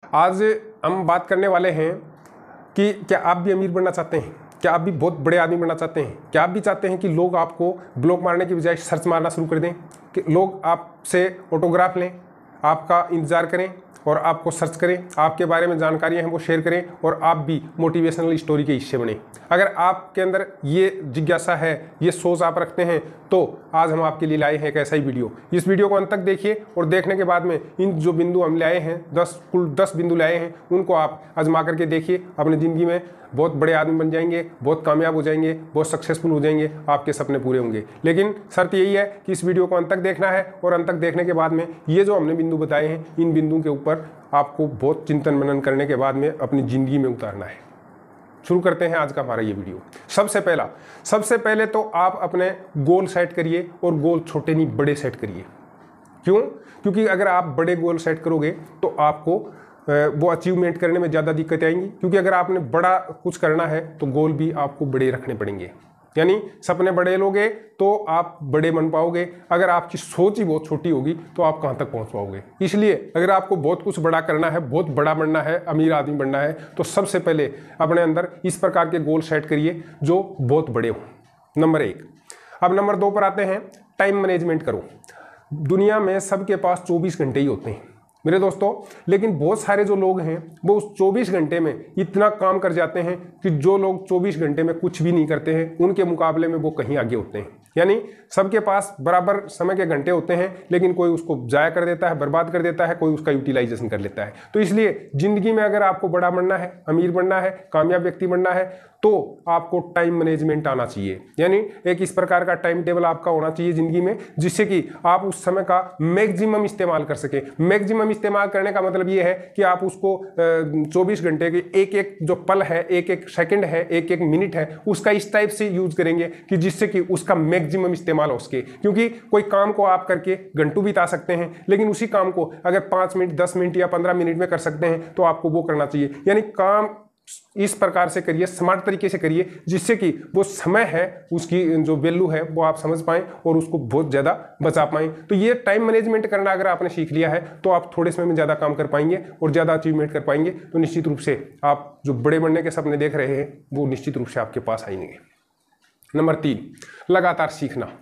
आज हम बात करने वाले हैं कि क्या आप भी अमीर बनना चाहते हैं, क्या आप भी बहुत बड़े आदमी बनना चाहते हैं, क्या आप भी चाहते हैं कि लोग आपको ब्लॉक मारने की बजाय सर्च मारना शुरू कर दें, कि लोग आपसे ऑटोग्राफ लें, आपका इंतज़ार करें और आपको सर्च करें, आपके बारे में जानकारियां हैं वो शेयर करें और आप भी मोटिवेशनल स्टोरी के हिस्से बने। अगर आपके अंदर ये जिज्ञासा है, ये सोच आप रखते हैं, तो आज हम आपके लिए लाए हैं एक ऐसा ही वीडियो। इस वीडियो को अंत तक देखिए और देखने के बाद में इन जो बिंदु हम लाए हैं, कुल 10 बिंदु लाए हैं, उनको आप आजमा करके देखिए। अपनी ज़िंदगी में बहुत बड़े आदमी बन जाएंगे, बहुत कामयाब हो जाएंगे, बहुत सक्सेसफुल हो जाएंगे, आपके सपने पूरे होंगे। लेकिन शर्त यही है कि इस वीडियो को अंत तक देखना है और अंत तक देखने के बाद में ये जो हमने बिंदु बताए हैं, इन बिंदुओं के ऊपर आपको बहुत चिंतन मनन करने के बाद में अपनी ज़िंदगी में उतारना है। शुरू करते हैं आज का हमारा ये वीडियो। सबसे पहले तो आप अपने गोल सेट करिए और गोल छोटे नहीं बड़े सेट करिए। क्यों? क्योंकि अगर आप बड़े गोल सेट करोगे तो आपको वो अचीवमेंट करने में ज़्यादा दिक्कतें आएंगी। क्योंकि अगर आपने बड़ा कुछ करना है तो गोल भी आपको बड़े रखने पड़ेंगे, यानी सपने बड़े लोगे तो आप बड़े बन पाओगे। अगर आपकी सोच ही बहुत छोटी होगी तो आप कहाँ तक पहुँच पाओगे। इसलिए अगर आपको बहुत कुछ बड़ा करना है, बहुत बड़ा बनना है, अमीर आदमी बनना है, तो सबसे पहले अपने अंदर इस प्रकार के गोल सेट करिए जो बहुत बड़े हों। नंबर 1। अब नंबर 2 पर आते हैं, टाइम मैनेजमेंट करो। दुनिया में सबके पास 24 घंटे ही होते हैं मेरे दोस्तों, लेकिन बहुत सारे जो लोग हैं वो उस 24 घंटे में इतना काम कर जाते हैं कि जो लोग 24 घंटे में कुछ भी नहीं करते हैं उनके मुकाबले में वो कहीं आगे होते हैं। यानी सबके पास बराबर समय के घंटे होते हैं, लेकिन कोई उसको जाया कर देता है, बर्बाद कर देता है, कोई उसका यूटिलाइजेशन कर लेता है। तो इसलिए जिंदगी में अगर आपको बड़ा बनना है, अमीर बनना है, कामयाब व्यक्ति बनना है, तो आपको टाइम मैनेजमेंट आना चाहिए। यानी एक इस प्रकार का टाइम टेबल आपका होना चाहिए जिंदगी में, जिससे कि आप उस समय का मैक्सिमम इस्तेमाल कर सके। मैक्सिमम इस्तेमाल करने का मतलब ये है कि आप उसको 24 घंटे के एक एक जो पल है, एक एक सेकंड है, एक एक मिनट है, उसका इस टाइप से यूज करेंगे कि जिससे कि उसका मैक्सिमम इस्तेमाल हो सके। क्योंकि कोई काम को आप करके घंटों बिता सकते हैं, लेकिन उसी काम को अगर 5 मिनट, 10 मिनट या 15 मिनट में कर सकते हैं तो आपको वो करना चाहिए। यानी काम इस प्रकार से करिए, स्मार्ट तरीके से करिए, जिससे कि वो समय है उसकी जो वैल्यू है वो आप समझ पाएं और उसको बहुत ज़्यादा बचा पाएं। तो ये टाइम मैनेजमेंट करना अगर आपने सीख लिया है तो आप थोड़े समय में ज़्यादा काम कर पाएंगे और ज़्यादा अचीवमेंट कर पाएंगे। तो निश्चित रूप से आप जो बड़े बनने के सपने देख रहे हैं वो निश्चित रूप से आपके पास आएंगे। नंबर 3, लगातार सीखना।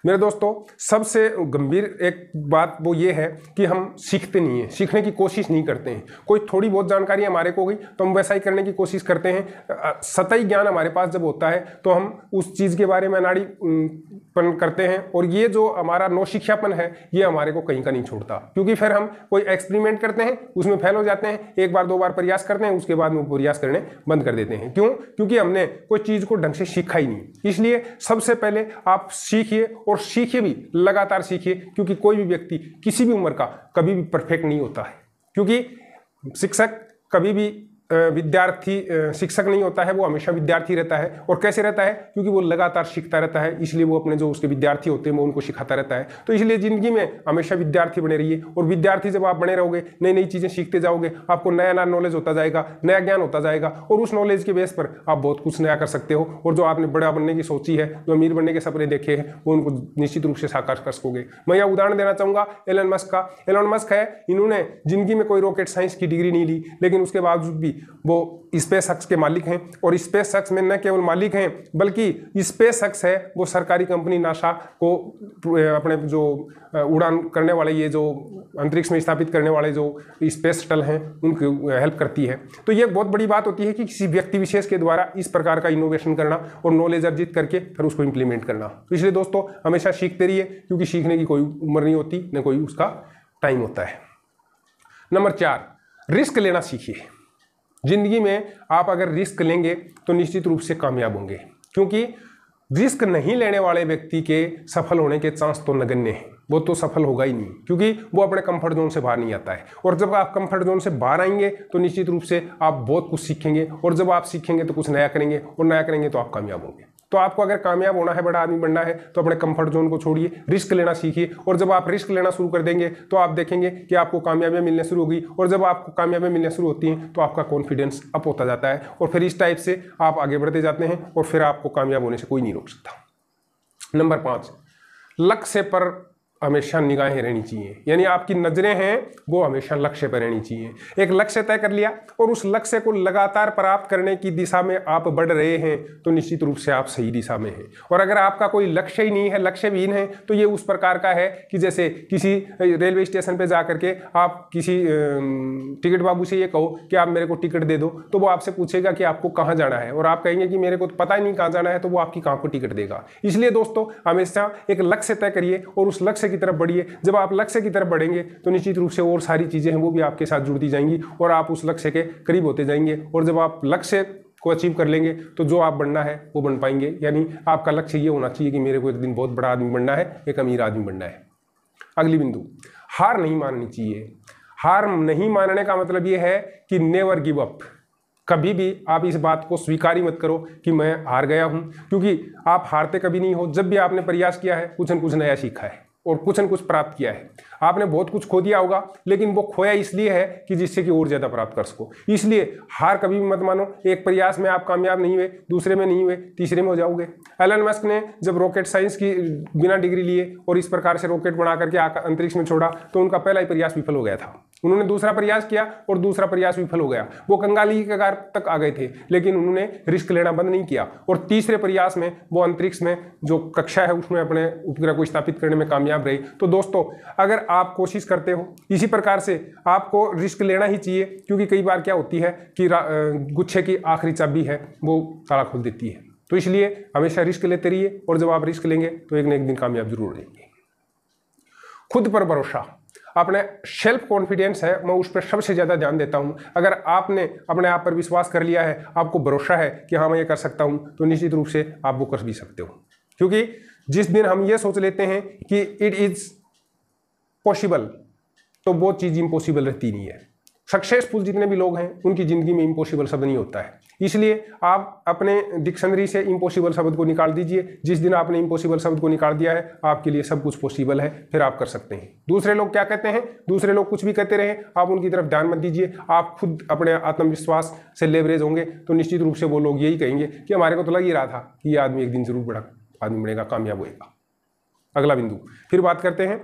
मेरे दोस्तों, सबसे गंभीर एक बात वो ये है कि हम सीखते नहीं हैं, सीखने की कोशिश नहीं करते हैं। कोई थोड़ी बहुत जानकारी हमारे को गई तो हम वैसा ही करने की कोशिश करते हैं। सतही ज्ञान हमारे पास जब होता है तो हम उस चीज़ के बारे में अनाड़ीपन करते हैं, और ये जो हमारा नौशिखियापन है ये हमारे को कहीं का नहीं छोड़ता। क्योंकि फिर हम कोई एक्सपेरिमेंट करते हैं, उसमें फेल हो जाते हैं, एक बार 2 बार प्रयास करते हैं, उसके बाद में प्रयास करने बंद कर देते हैं। क्यों? क्योंकि हमने कोई चीज़ को ढंग से सीखा ही नहीं। इसलिए सबसे पहले आप सीखिए और सीखिए भी, लगातार सीखिए। क्योंकि कोई भी व्यक्ति किसी भी उम्र का कभी भी परफेक्ट नहीं होता है। क्योंकि शिक्षक कभी भी विद्यार्थी शिक्षक नहीं होता है, वो हमेशा विद्यार्थी रहता है। और कैसे रहता है? क्योंकि वो लगातार सीखता रहता है, इसलिए वो अपने जो उसके विद्यार्थी होते हैं वो उनको सिखाता रहता है। तो इसलिए जिंदगी में हमेशा विद्यार्थी बने रहिए, और विद्यार्थी जब आप बने रहोगे, नई नई चीज़ें सीखते जाओगे, आपको नया नया नॉलेज होता जाएगा, नया ज्ञान होता जाएगा, और उस नॉलेज के बेस पर आप बहुत कुछ नया कर सकते हो। और जो आपने बड़ा बनने की सोची है, जो अमीर बनने के सपने देखे हैं, वो उनको निश्चित रूप से साकार कर सकोगे। मैं यह उदाहरण देना चाहूँगा एलन मस्क का। एलन मस्क है, इन्होंने जिंदगी में कोई रॉकेट साइंस की डिग्री नहीं ली, लेकिन उसके बावजूद भी वो स्पेसएक्स के मालिक हैं। और स्पेसएक्स में न केवल मालिक हैं, बल्कि स्पेसएक्स है वो सरकारी कंपनी नासा को अपने जो उड़ान करने वाले, ये जो अंतरिक्ष में स्थापित करने वाले जो स्पेस शटल हैं, उनकी हेल्प करती है। तो ये बहुत बड़ी बात होती है कि किसी व्यक्ति विशेष के द्वारा इस प्रकार का इनोवेशन करना और नॉलेज अर्जित करके फिर उसको इंप्लीमेंट करना। तो इसलिए दोस्तों, हमेशा सीखते रहिए, क्योंकि सीखने की कोई उम्र नहीं होती, न कोई उसका टाइम होता है। नंबर 4, रिस्क लेना सीखिए। जिंदगी में आप अगर रिस्क लेंगे तो निश्चित रूप से कामयाब होंगे। क्योंकि रिस्क नहीं लेने वाले व्यक्ति के सफल होने के चांस तो नगण्य हैं, वो तो सफल होगा ही नहीं, क्योंकि वो अपने कंफर्ट जोन से बाहर नहीं आता है। और जब आप कंफर्ट जोन से बाहर आएंगे तो निश्चित रूप से आप बहुत कुछ सीखेंगे, और जब आप सीखेंगे तो कुछ नया करेंगे, और नया करेंगे तो आप कामयाब होंगे। तो आपको अगर कामयाब होना है, बड़ा आदमी बनना है, तो अपने कंफर्ट जोन को छोड़िए, रिस्क लेना सीखिए। और जब आप रिस्क लेना शुरू कर देंगे तो आप देखेंगे कि आपको कामयाबियां मिलने शुरू होगी, और जब आपको कामयाबियां मिलने शुरू होती हैं तो आपका कॉन्फिडेंस अप होता जाता है, और फिर इस टाइप से आप आगे बढ़ते जाते हैं, और फिर आपको कामयाब होने से कोई नहीं रोक सकता। नंबर 5, लक्ष्य पर हमेशा निगाहें रहनी चाहिए, यानी आपकी नजरें हैं वो हमेशा लक्ष्य पर रहनी चाहिए। एक लक्ष्य तय कर लिया और उस लक्ष्य को लगातार प्राप्त करने की दिशा में आप बढ़ रहे हैं तो निश्चित रूप से आप सही दिशा में हैं। और अगर आपका कोई लक्ष्य ही नहीं है, लक्ष्यविहीन है, तो ये उस प्रकार का है कि जैसे किसी रेलवे स्टेशन पर जा करके आप किसी टिकट बाबू से ये कहो कि आप मेरे को टिकट दे दो, तो वो आपसे पूछेगा कि आपको कहाँ जाना है और आप कहेंगे कि मेरे को तो पता ही नहीं कहाँ जाना है, तो वो आपकी कहाँ को टिकट देगा। इसलिए दोस्तों हमेशा एक लक्ष्य तय करिए और उस लक्ष्य की तरफ बढ़िए। जब आप लक्ष्य की तरफ बढ़ेंगे तो निश्चित रूप से और सारी चीजें हैं वो भी आपके साथ जुड़ती जाएंगी और आप उस लक्ष्य के करीब होते जाएंगे। और जब आप लक्ष्य को अचीव कर लेंगे तो जो आप बनना है वो बन पाएंगे। यानी आपका लक्ष्य ये होना चाहिए कि मेरे को एक दिन बहुत बड़ा आदमी बनना है, एक अमीर आदमी बनना है। अगली बिंदु, हार नहीं माननी चाहिए। हार नहीं मानने का मतलब ये है कि नेवर गिव अप। कभी भी आप इस बात को स्वीकार ही मत करो कि मैं हार गया हूं, क्योंकि आप हारते कभी नहीं हो। जब भी आपने प्रयास किया है कुछ न कुछ नया सीखा है और कुछ न कुछ प्राप्त किया है। आपने बहुत कुछ खो दिया होगा, लेकिन वो खोया इसलिए है कि जिससे कि और ज्यादा प्राप्त कर सको। इसलिए हार कभी भी मत मानो। एक प्रयास में आप कामयाब नहीं हुए, दूसरे में नहीं हुए, तीसरे में हो जाओगे। एलन मस्क ने जब रॉकेट साइंस की बिना डिग्री लिए और इस प्रकार से रॉकेट बना करके अंतरिक्ष में छोड़ा तो उनका पहला ही प्रयास विफल हो गया था। उन्होंने दूसरा प्रयास किया और दूसरा प्रयास विफल हो गया। वो कंगाली के कगार तक आ गए थे, लेकिन उन्होंने रिस्क लेना बंद नहीं किया और तीसरे प्रयास में वो अंतरिक्ष में जो कक्षा है उसमें अपने उपग्रह को स्थापित करने में कामयाब रहे। तो दोस्तों अगर आप कोशिश करते हो इसी प्रकार से आपको रिस्क लेना ही चाहिए, क्योंकि कई बार क्या होती है कि गुच्छे की आखिरी चाबी है वो ताला खोल देती है। तो इसलिए हमेशा रिस्क लेते रहिए और जब आप रिस्क लेंगे तो एक न एक दिन कामयाब जरूर हो जाएंगे। खुद पर भरोसा, अपने सेल्फ कॉन्फिडेंस है, मैं उस पर सबसे ज़्यादा ध्यान देता हूं। अगर आपने अपने आप पर विश्वास कर लिया है, आपको भरोसा है कि हाँ मैं ये कर सकता हूं, तो निश्चित रूप से आप वो कर भी सकते हो। क्योंकि जिस दिन हम ये सोच लेते हैं कि इट इज़ पॉसिबल, तो वो चीज़ इम्पॉसिबल रहती नहीं है। सक्सेसफुल जितने भी लोग हैं उनकी ज़िंदगी में इम्पॉसिबल शब्द नहीं होता है। इसलिए आप अपने डिक्शनरी से इम्पॉसिबल शब्द को निकाल दीजिए। जिस दिन आपने इम्पॉसिबल शब्द को निकाल दिया है आपके लिए सब कुछ पॉसिबल है, फिर आप कर सकते हैं। दूसरे लोग क्या कहते हैं, दूसरे लोग कुछ भी कहते रहे, आप उनकी तरफ ध्यान मत दीजिए। आप खुद अपने आत्मविश्वास से लेवरेज होंगे तो निश्चित रूप से वो लोग यही कहेंगे कि हमारे को तो लग ही रहा था कि ये आदमी एक दिन जरूर बड़ा आदमी बनेगा, कामयाब होएगा। अगला बिंदु, फिर बात करते हैं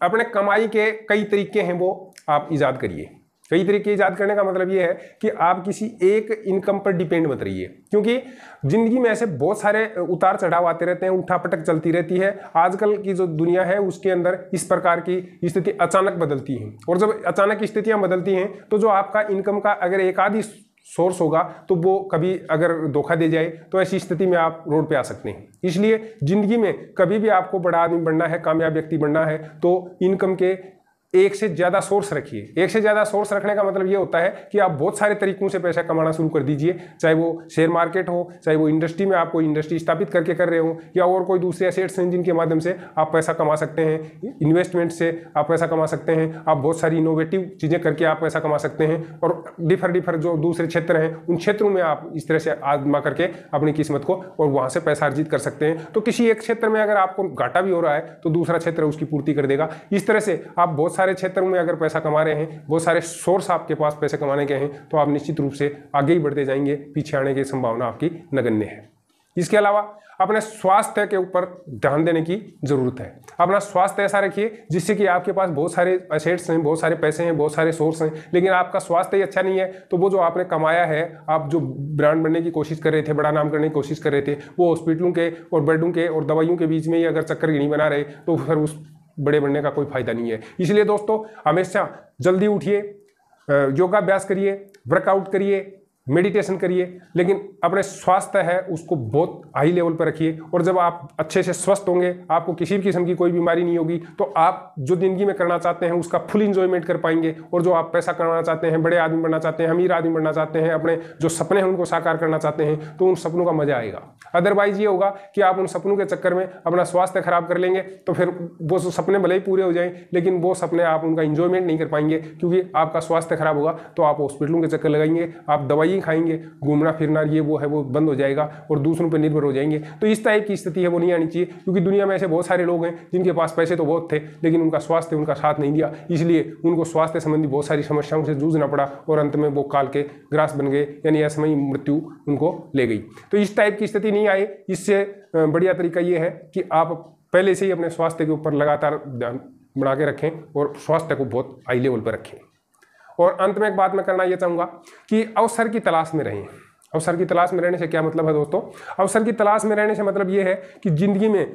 अपने कमाई के कई तरीके हैं वो आप ईजाद करिए। कई तरीके ईजाद करने का मतलब ये है कि आप किसी एक इनकम पर डिपेंड मत रहिए, क्योंकि जिंदगी में ऐसे बहुत सारे उतार चढ़ाव आते रहते हैं, उठापटक चलती रहती है। आजकल की जो दुनिया है उसके अंदर इस प्रकार की स्थिति अचानक बदलती है, और जब अचानक स्थितियां बदलती हैं तो जो आपका इनकम का अगर एक आधी सोर्स होगा तो वो कभी अगर धोखा दे जाए तो ऐसी स्थिति में आप रोड पे आ सकते हैं। इसलिए जिंदगी में कभी भी आपको बड़ा आदमी बनना है, कामयाब व्यक्ति बनना है, तो इनकम के एक से ज़्यादा सोर्स रखिए। एक से ज़्यादा सोर्स रखने का मतलब ये होता है कि आप बहुत सारे तरीकों से पैसा कमाना शुरू कर दीजिए, चाहे वो शेयर मार्केट हो, चाहे वो इंडस्ट्री में आप कोई इंडस्ट्री स्थापित करके कर रहे हो, या और कोई दूसरे एसेट्स हैं जिनके माध्यम से आप पैसा कमा सकते हैं। इन्वेस्टमेंट से आप पैसा कमा सकते हैं, आप बहुत सारी इनोवेटिव चीज़ें करके आप पैसा कमा सकते हैं, और डिफर जो दूसरे क्षेत्र हैं उन क्षेत्रों में आप इस तरह से आजमा करके अपनी किस्मत को और वहाँ से पैसा अर्जित कर सकते हैं। तो किसी एक क्षेत्र में अगर आपको घाटा भी हो रहा है तो दूसरा क्षेत्र उसकी पूर्ति कर देगा। इस तरह से आप बहुत सारे क्षेत्रों में अगर पैसा कमा रहे हैं, बहुत सारे सोर्स आपके पास पैसे कमाने के हैं, तो आप निश्चित रूप से आगे ही बढ़ते जाएंगे, पीछे आने की संभावना आपकी नगण्य है। इसके अलावा अपने स्वास्थ्य के ऊपर ध्यान देने की जरूरत है। अपना स्वास्थ्य ऐसा रखिए जिससे कि आपके पास बहुत सारे एसेट्स हैं, बहुत सारे पैसे हैं, बहुत सारे सोर्स हैं, लेकिन आपका स्वास्थ्य ही अच्छा नहीं है तो वो जो आपने कमाया है, आप जो ब्रांड बनने की कोशिश कर रहे थे, बड़ा नाम करने की कोशिश कर रहे थे, वो हॉस्पिटलों के और बेडों के और दवाइयों के बीच में ही अगर चक्कर गिनी बना रहे तो फिर उस बड़े बनने का कोई फायदा नहीं है। इसलिए दोस्तों हमेशा जल्दी उठिए, योगाभ्यास करिए, वर्कआउट करिए, मेडिटेशन करिए, लेकिन अपने स्वास्थ्य है उसको बहुत हाई लेवल पर रखिए। और जब आप अच्छे से स्वस्थ होंगे, आपको किसी भी किस्म की कोई बीमारी नहीं होगी, तो आप जो जिंदगी में करना चाहते हैं उसका फुल इंजॉयमेंट कर पाएंगे। और जो आप पैसा कमाना चाहते हैं, बड़े आदमी बनना चाहते हैं, अमीर आदमी बनना चाहते हैं, अपने जो सपने हैं उनको साकार करना चाहते हैं, तो उन सपनों का मजा आएगा। अदरवाइज ये होगा कि आप उन सपनों के चक्कर में अपना स्वास्थ्य खराब कर लेंगे, तो फिर वो सपने भले ही पूरे हो जाएं, लेकिन वो सपने आप उनका इंजॉयमेंट नहीं कर पाएंगे, क्योंकि आपका स्वास्थ्य खराब होगा तो आप हॉस्पिटलों के चक्कर लगाएंगे, आप दवाई खाएंगे, घूमना फिरना ये वो है वो बंद हो जाएगा और दूसरों पर निर्भर हो जाएंगे। तो इस टाइप की स्थिति है वो नहीं आनी चाहिए, क्योंकि दुनिया में ऐसे बहुत सारे लोग हैं जिनके पास पैसे तो बहुत थे लेकिन उनका स्वास्थ्य उनका साथ नहीं दिया, इसलिए उनको स्वास्थ्य संबंधी बहुत सारी समस्याओं से जूझना पड़ा और अंत में वो काल के ग्रास बन गए, यानी असमयी मृत्यु उनको ले गई। तो इस टाइप की स्थिति नहीं आए, इससे बढ़िया तरीका ये है कि आप पहले से ही अपने स्वास्थ्य के ऊपर लगातार ध्यान बना के रखें और स्वास्थ्य को बहुत हाई लेवल पर रखें। और अंत में एक बात मैं करना ये चाहूँगा कि अवसर की तलाश में रहें। अवसर की तलाश में रहने से क्या मतलब है दोस्तों? अवसर की तलाश में रहने से मतलब ये है कि ज़िंदगी में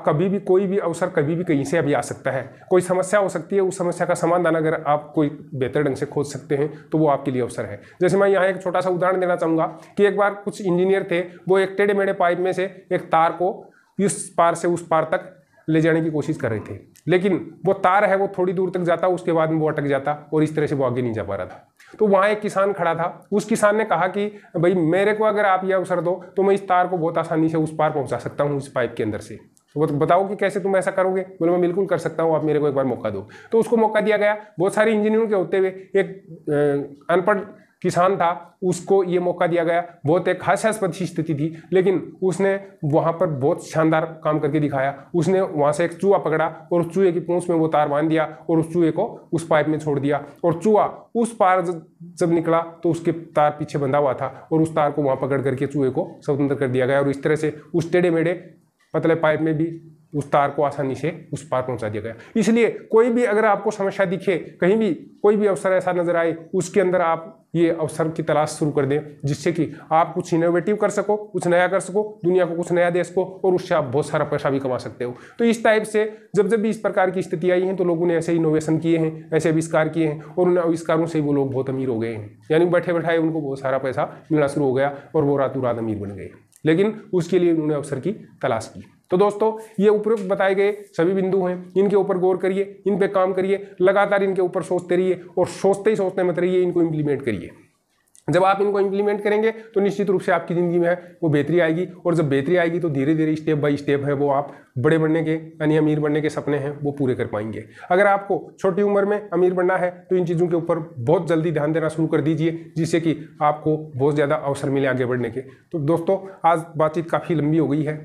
कभी भी कोई भी अवसर कभी भी कहीं से अभी आ सकता है। कोई समस्या हो सकती है, उस समस्या का समाधान अगर आप कोई बेहतर ढंग से खोज सकते हैं तो वो आपके लिए अवसर है। जैसे मैं यहाँ एक छोटा सा उदाहरण देना चाहूँगा कि एक बार कुछ इंजीनियर थे, वो एक टेढ़े मेढ़े पाइप में से एक तार को इस पार से उस पार तक ले जाने की कोशिश कर रहे थे, लेकिन वो तार है वो थोड़ी दूर तक जाता, उसके बाद में वो अटक जाता और इस तरह से वो आगे नहीं जा पा रहा था। तो वहाँ एक किसान खड़ा था। उस किसान ने कहा कि भाई मेरे को अगर आप ये अवसर दो तो मैं इस तार को बहुत आसानी से उस पार पहुँचा सकता हूँ इस पाइप के अंदर से। तो बताओ कि कैसे तुम ऐसा करोगे? बोले मैं बिल्कुल कर सकता हूँ, आप मेरे को एक बार मौका दो। तो उसको मौका दिया गया। बहुत सारे इंजीनियरों के होते हुए एक अनपढ़ किसान था, उसको ये मौका दिया गया। बहुत एक हास्यास्पद स्थिति थी, लेकिन उसने वहाँ पर बहुत शानदार काम करके दिखाया। उसने वहाँ से एक चूहा पकड़ा और उस चूहे की पूंछ में वो तार बांध दिया और उस चूहे को उस पाइप में छोड़ दिया। और चूहा उस पार जब निकला तो उसके तार पीछे बंधा हुआ था और उस तार को वहाँ पकड़ करके चूहे को स्वतंत्र कर दिया गया और इस तरह से उस टेढ़े मेढ़े पतले पाइप में भी उस तार को आसानी से उस पार पहुंचा दिया गया। इसलिए कोई भी अगर आपको समस्या दिखे, कहीं भी कोई भी अवसर ऐसा नजर आए, उसके अंदर आप ये अवसर की तलाश शुरू कर दें, जिससे कि आप कुछ इनोवेटिव कर सको, कुछ नया कर सको, दुनिया को कुछ नया दे सको और उससे आप बहुत सारा पैसा भी कमा सकते हो। तो इस टाइप से जब जब भी इस प्रकार की स्थिति आई है तो लोगों ने ऐसे इनोवेशन किए हैं, ऐसे आविष्कार किए हैं और उन आविष्कारों से वो लोग बहुत अमीर हो गए हैं। यानी बैठे बैठाए उनको बहुत सारा पैसा मिलना शुरू हो गया और वो रातों रात अमीर बन गए, लेकिन उसके लिए उन्होंने अवसर की तलाश की। तो दोस्तों ये उपरोक्त बताए गए सभी बिंदु हैं, इनके ऊपर गौर करिए, इन पे काम करिए, लगातार इनके ऊपर सोचते रहिए और सोचते ही सोचते मत रहिए, इनको इम्प्लीमेंट करिए। जब आप इनको इम्प्लीमेंट करेंगे तो निश्चित रूप से आपकी ज़िंदगी में वो बेहतरी आएगी और जब बेहतरी आएगी तो धीरे धीरे स्टेप बाय स्टेप है वो आप बड़े बनने के यानी अमीर बनने के सपने हैं वो पूरे कर पाएंगे। अगर आपको छोटी उम्र में अमीर बनना है तो इन चीज़ों के ऊपर बहुत जल्दी ध्यान देना शुरू कर दीजिए, जिससे कि आपको बहुत ज़्यादा अवसर मिले आगे बढ़ने के। तो दोस्तों आज बातचीत काफ़ी लंबी हो गई है।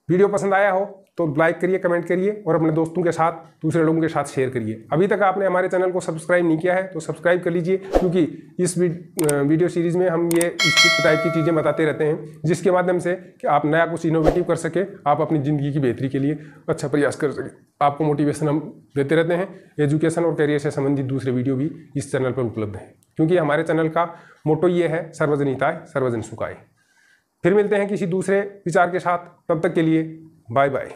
वीडियो पसंद आया हो तो लाइक करिए, कमेंट करिए और अपने दोस्तों के साथ, दूसरे लोगों के साथ शेयर करिए। अभी तक आपने हमारे चैनल को सब्सक्राइब नहीं किया है तो सब्सक्राइब कर लीजिए, क्योंकि इस वीडियो सीरीज़ में हम ये इस टाइप की चीज़ें बताते रहते हैं, जिसके माध्यम से कि आप नया कुछ इनोवेटिव कर सके, आप अपनी ज़िंदगी की बेहतरी के लिए अच्छा प्रयास कर सकें। आपको मोटिवेशन हम देते रहते हैं। एजुकेशन और करियर से संबंधित दूसरे वीडियो भी इस चैनल पर उपलब्ध हैं, क्योंकि हमारे चैनल का मोटो ये है सर्वजन हिताय सर्वजन सुखाय। फिर मिलते हैं किसी दूसरे विचार के साथ, तब तक के लिए बाय बाय।